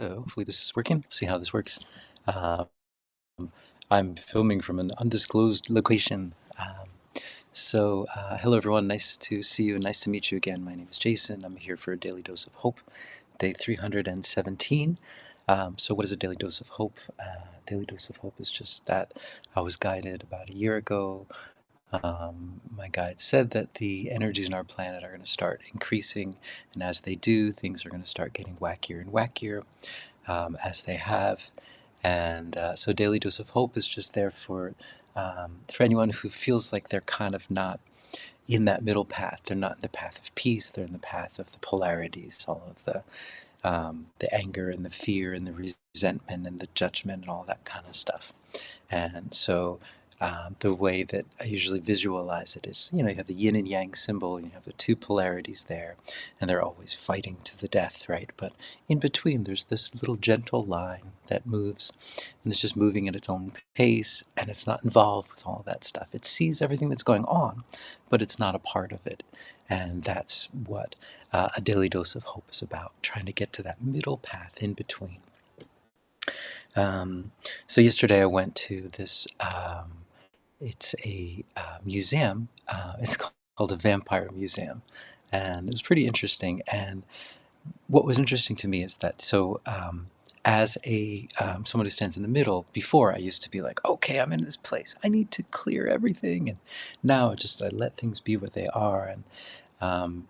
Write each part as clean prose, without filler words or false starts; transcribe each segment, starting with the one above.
Hopefully this is working. See how this works. Um, I'm filming from an undisclosed location. Hello everyone. Nice to see you and nice to meet you again. My name is Jason. I'm here for a Daily Dose of Hope, day 317. What is a Daily Dose of Hope? Daily Dose of Hope is just that I was guided about a year ago. My guide said that the energies in our planet are going to start increasing, and as they do, things are going to start getting wackier and wackier. As they have. So Daily Dose of Hope is just there for anyone who feels like they're kind of not in that middle path. They're not in the path of peace. They're in the path of the polarities, all of the anger and the fear and the resentment and the judgment and all that kind of stuff. And so the way that I usually visualize it is, you have the yin and yang symbol, and you have the two polarities there, and they're always fighting to the death, right? But in between, there's this little gentle line that moves, and it's just moving at its own pace, and it's not involved with all that stuff. It sees everything that's going on, but it's not a part of it. And that's what a daily dose of hope is about, trying to get to that middle path in between. So yesterday I went to this, it's a museum, it's called a vampire museum, and it was pretty interesting. And what was interesting to me is that, as someone who stands in the middle, before I used to be like, okay, I'm in this place, I need to clear everything, and now I let things be what they are. And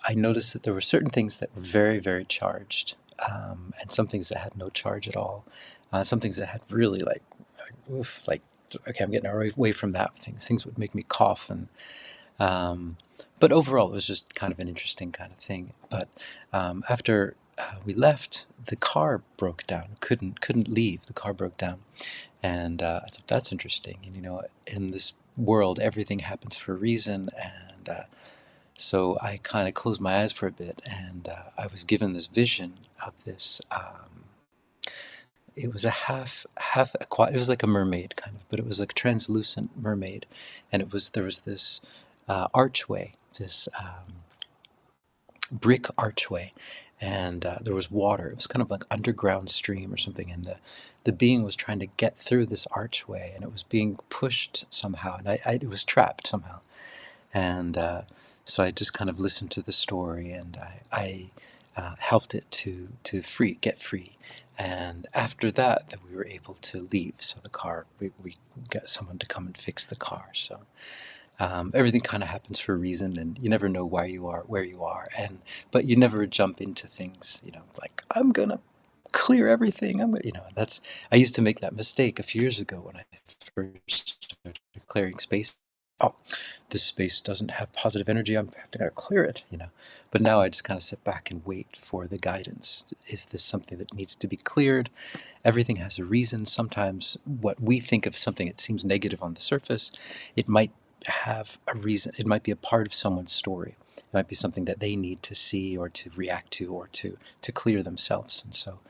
I noticed that there were certain things that were very, very charged, and some things that had no charge at all. Some things that had really oof, okay, I'm getting away from that. Things would make me cough, but overall, it was just kind of an interesting kind of thing. But after we left, the car broke down. Couldn't leave. The car broke down, and I thought that's interesting. And in this world, everything happens for a reason, and so I kind of closed my eyes for a bit, and I was given this vision of this. It was a it was like a mermaid kind of, but it was like a translucent mermaid, and there was this archway, this brick archway, and there was water. It was kind of like underground stream or something, and the being was trying to get through this archway, and it was being pushed somehow, and it was trapped somehow. And so I just kind of listened to the story, and I helped it to get free. And after that we were able to leave. So the car, we got someone to come and fix the car. So everything kind of happens for a reason, and you never know why you are where you are. But you never jump into things, like I'm gonna clear everything. That's I used to make that mistake a few years ago when I first started clearing space. Oh, this space doesn't have positive energy, I'm going to clear it. But now I just kind of sit back and wait for the guidance. Is this something that needs to be cleared? Everything has a reason. Sometimes what we think of something that seems negative on the surface, it might have a reason. It might be a part of someone's story. It might be something that they need to see or to react to or to clear themselves. And so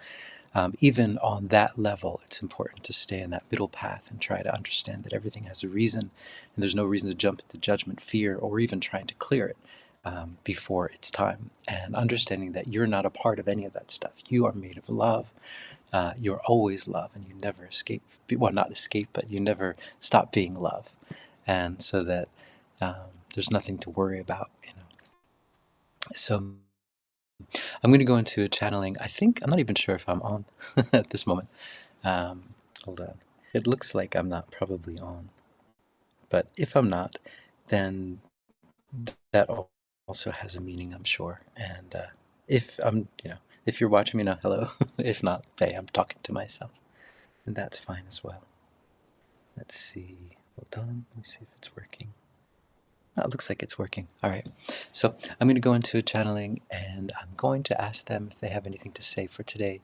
even on that level, it's important to stay in that middle path and try to understand that everything has a reason, and there's no reason to jump into judgment, fear, or even trying to clear it before it's time. And understanding that you're not a part of any of that stuff. You are made of love. You're always love, and you never escape. Well, not escape, but you never stop being love. And so that there's nothing to worry about. So I'm going to go into a channeling. I'm not even sure if I'm on at this moment. Hold on. It looks like I'm not probably on. But if I'm not, then that also has a meaning, I'm sure. And if you're watching me now, hello. If not, hey, I'm talking to myself. And that's fine as well. Let's see. Hold on. Let me see if it's working. Oh, it looks like it's working. All right. So I'm going to go into a channeling, and I'm going to ask them if they have anything to say for today.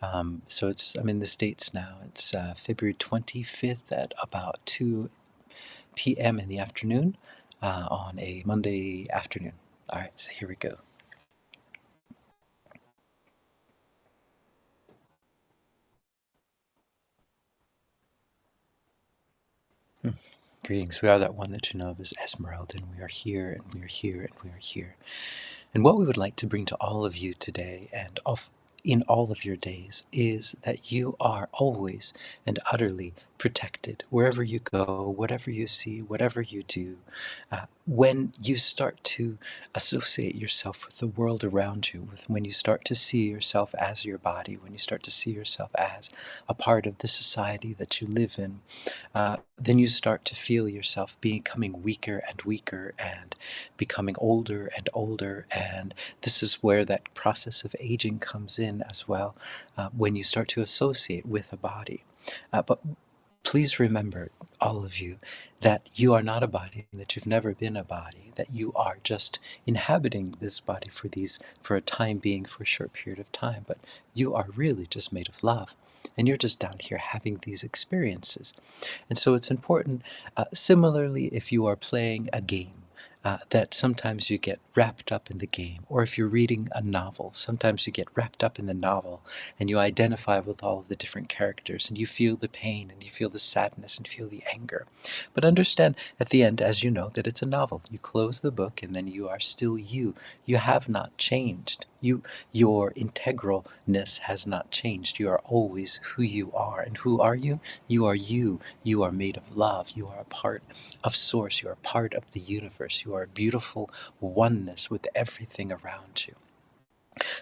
I'm in the States now. It's February 25th at about 2 p.m. in the afternoon on a Monday afternoon. All right. So here we go. Greetings. We are that one that you know of as Esmerelda, and we are here, and we are here, and we are here. And what we would like to bring to all of you today, and in all of your days is that you are always and utterly protected wherever you go, whatever you see, whatever you do. When you start to associate yourself with the world around you, when you start to see yourself as your body, when you start to see yourself as a part of the society that you live in, then you start to feel yourself becoming weaker and weaker and becoming older and older. And this is where that process of aging comes in as well, when you start to associate with a body. But please remember, all of you, that you are not a body, that you've never been a body, that you are just inhabiting this body for a time being, for a short period of time, but you are really just made of love. And you're just down here having these experiences. And so it's important, similarly, if you are playing a game, that sometimes you get wrapped up in the game, or if you're reading a novel, sometimes you get wrapped up in the novel and you identify with all of the different characters and you feel the pain and you feel the sadness and feel the anger. But understand at the end, as you know, that it's a novel. You close the book and then you are still you. You have not changed. Your integralness has not changed. You are always who you are. And who are you? You are you. You are made of love. You are a part of Source. You are part of the universe. You are a beautiful oneness with everything around you.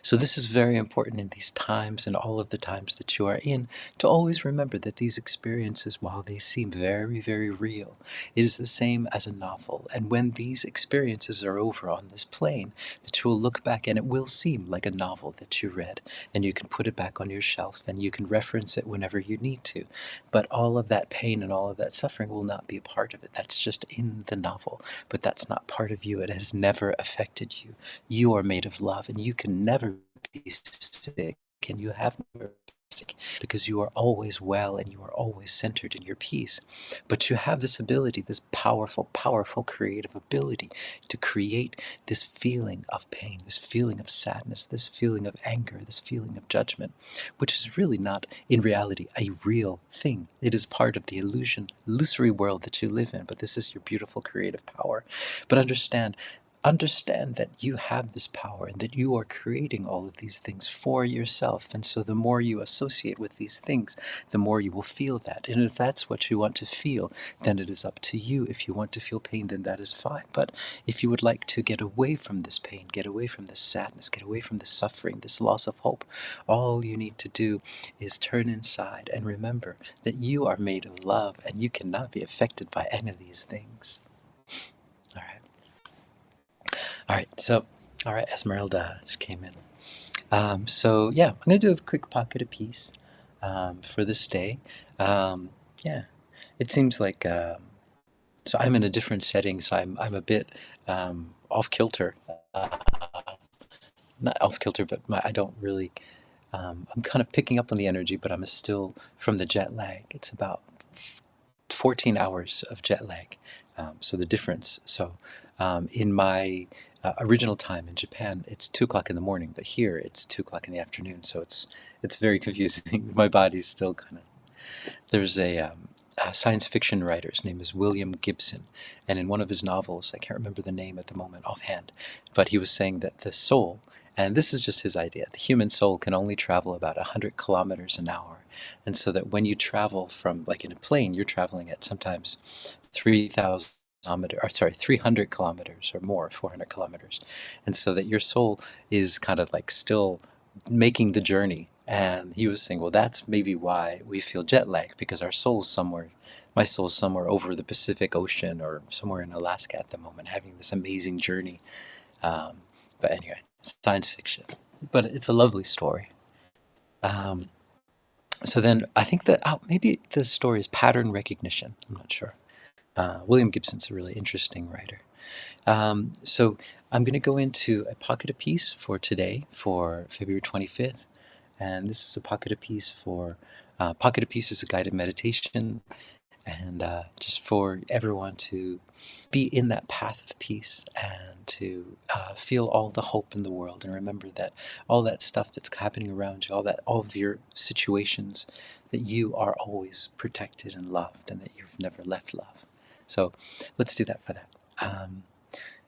So this is very important in these times and all of the times that you are in, to always remember that these experiences, while they seem very, very real, it is the same as a novel. And when these experiences are over on this plane, that you will look back and it will seem like a novel that you read, and you can put it back on your shelf and you can reference it whenever you need to. But all of that pain and all of that suffering will not be a part of it. That's just in the novel, but that's not part of you. It has never affected you. You are made of love, and you can never be sick, and you have never been sick, because you are always well and you are always centered in your peace. But you have this ability, this powerful, powerful creative ability, to create this feeling of pain, this feeling of sadness, this feeling of anger, this feeling of judgment, which is really not in reality a real thing. It is part of the illusory world that you live in, but this is your beautiful creative power. But understand that you have this power and that you are creating all of these things for yourself. And so the more you associate with these things, the more you will feel that. And if that's what you want to feel, then it is up to you. If you want to feel pain, then that is fine. But if you would like to get away from this pain, get away from this sadness, get away from this suffering, this loss of hope, all you need to do is turn inside and remember that you are made of love and you cannot be affected by any of these things. All right. All right, Esmeralda just came in. So yeah, I'm gonna do a quick pocket of peace for this day. Yeah, it seems like so I'm in a different setting, so I'm a bit off kilter. Not off kilter, but I don't really. I'm kind of picking up on the energy, but I'm still from the jet lag. It's about 14 hours of jet lag. So the difference. So in my original time in Japan, it's 2 o'clock in the morning, but here it's 2 o'clock in the afternoon. So it's very confusing. My body's still kind of. There's a science fiction writer. His name is William Gibson, and in one of his novels, I can't remember the name at the moment offhand, but he was saying that the soul, and this is just his idea, the human soul can only travel about 100 kilometers an hour. And so that when you travel from, like in a plane, you're traveling at sometimes 3,000 or sorry, 300 kilometers or more, 400 kilometers. And so that your soul is kind of like still making the journey. And he was saying, well, that's maybe why we feel jet lag, because our soul's somewhere, my soul's somewhere over the Pacific Ocean or somewhere in Alaska at the moment, having this amazing journey. But anyway, science fiction. But it's a lovely story. Um, so then I think that maybe the story is pattern recognition. I'm not sure. William Gibson's a really interesting writer. So I'm going to go into a pocket of peace for today, for February 25th. And this is a pocket of peace for, pocket of peace is a guided meditation, and just for everyone to be in that path of peace and to feel all the hope in the world, and remember that all that stuff that's happening around you, all of your situations, that you are always protected and loved, and that you've never left love. So let's do that for that.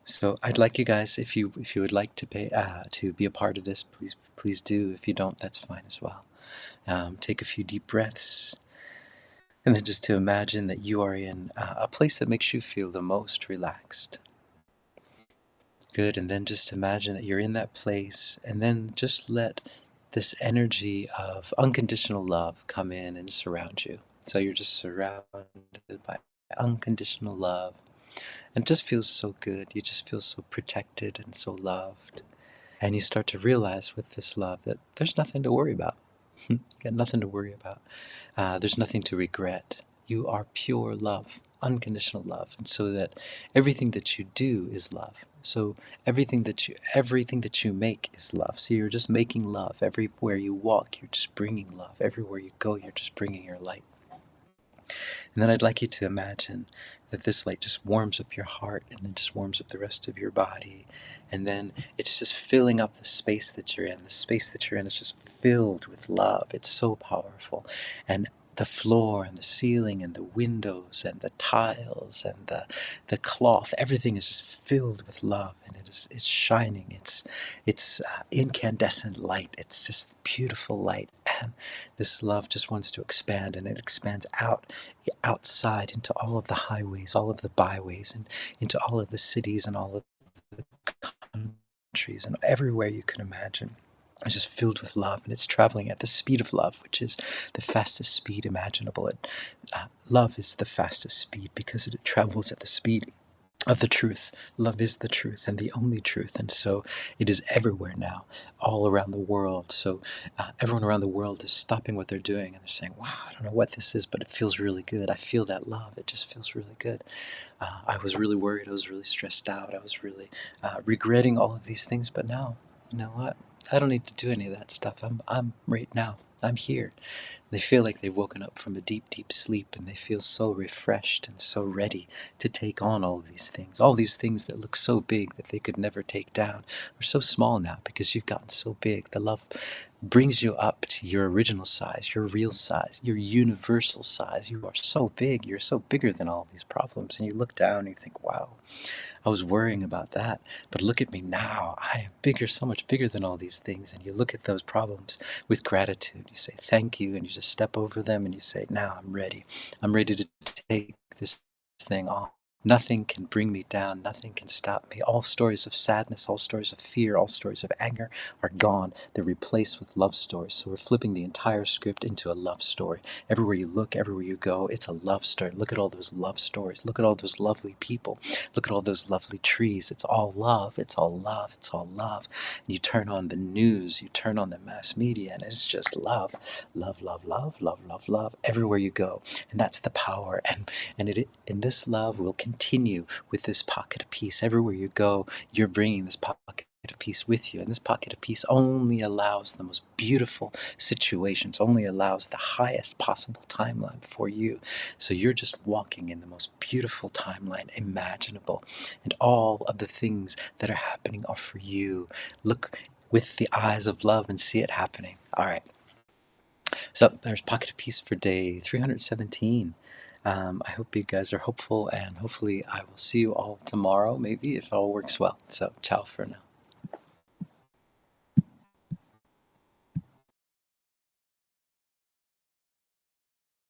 So I'd like you guys, if you would like to be a part of this, please do. If you don't, that's fine as well. Take a few deep breaths, and then just to imagine that you are in a place that makes you feel the most relaxed. Good, and then just imagine that you're in that place, and then just let this energy of unconditional love come in and surround you. So you're just surrounded by unconditional love, and it just feels so good. You just feel so protected and so loved. And you start to realize with this love that there's nothing to worry about. You got nothing to worry about. There's nothing to regret. You are pure love, unconditional love, and so that everything that you do is love. So everything that you make is love. So you're just making love everywhere you walk. You're just bringing love everywhere you go. You're just bringing your light. And then I'd like you to imagine that this light just warms up your heart and then just warms up the rest of your body. And then it's just filling up the space that you're in. The space that you're in is just filled with love. It's so powerful. And the floor and the ceiling and the windows and the tiles and the cloth, everything is just filled with love, and it's shining. It's incandescent light. It's just beautiful light, and this love just wants to expand, and it expands outside into all of the highways, all of the byways, and into all of the cities and all of the countries and everywhere you can imagine. It's just filled with love, and it's traveling at the speed of love, which is the fastest speed imaginable. Love is the fastest speed because it travels at the speed of the truth. Love is the truth and the only truth, and so it is everywhere now, all around the world. So everyone around the world is stopping what they're doing, and they're saying, wow, I don't know what this is, but it feels really good. I feel that love. It just feels really good. I was really worried. I was really stressed out. I was really regretting all of these things, but now, you know what? I don't need to do any of that stuff. I'm right now. I'm here. They feel like they've woken up from a deep, deep sleep, and they feel so refreshed and so ready to take on all of these things. All these things that look so big that they could never take down are so small now because you've gotten so big. The love brings you up to your original size, your real size, your universal size. You are so big. You're so bigger than all these problems. And you look down and you think, wow, I was worrying about that, but look at me now. I am bigger, so much bigger than all these things. And you look at those problems with gratitude. You say thank you, and you just step over them, and you say, now I'm ready. I'm ready to take this thing on. Nothing can bring me down. Nothing can stop me. All stories of sadness, all stories of fear, all stories of anger are gone. They're replaced with love stories. So we're flipping the entire script into a love story. Everywhere you look, everywhere you go, it's a love story. Look at all those love stories. Look at all those lovely people. Look at all those lovely trees. It's all love. It's all love. It's all love. And you turn on the news, you turn on the mass media, and it's just love. Love, love, love, love, love, love, everywhere you go. And that's the power. And this love will continue with this pocket of peace. Everywhere you go, you're bringing this pocket of peace with you. And this pocket of peace only allows the most beautiful situations, only allows the highest possible timeline for you. So you're just walking in the most beautiful timeline imaginable. And all of the things that are happening are for you. Look with the eyes of love and see it happening. All right. So there's Pocket of Peace for day 317. I hope you guys are hopeful, and hopefully I will see you all tomorrow, maybe, if all works well. So ciao for now.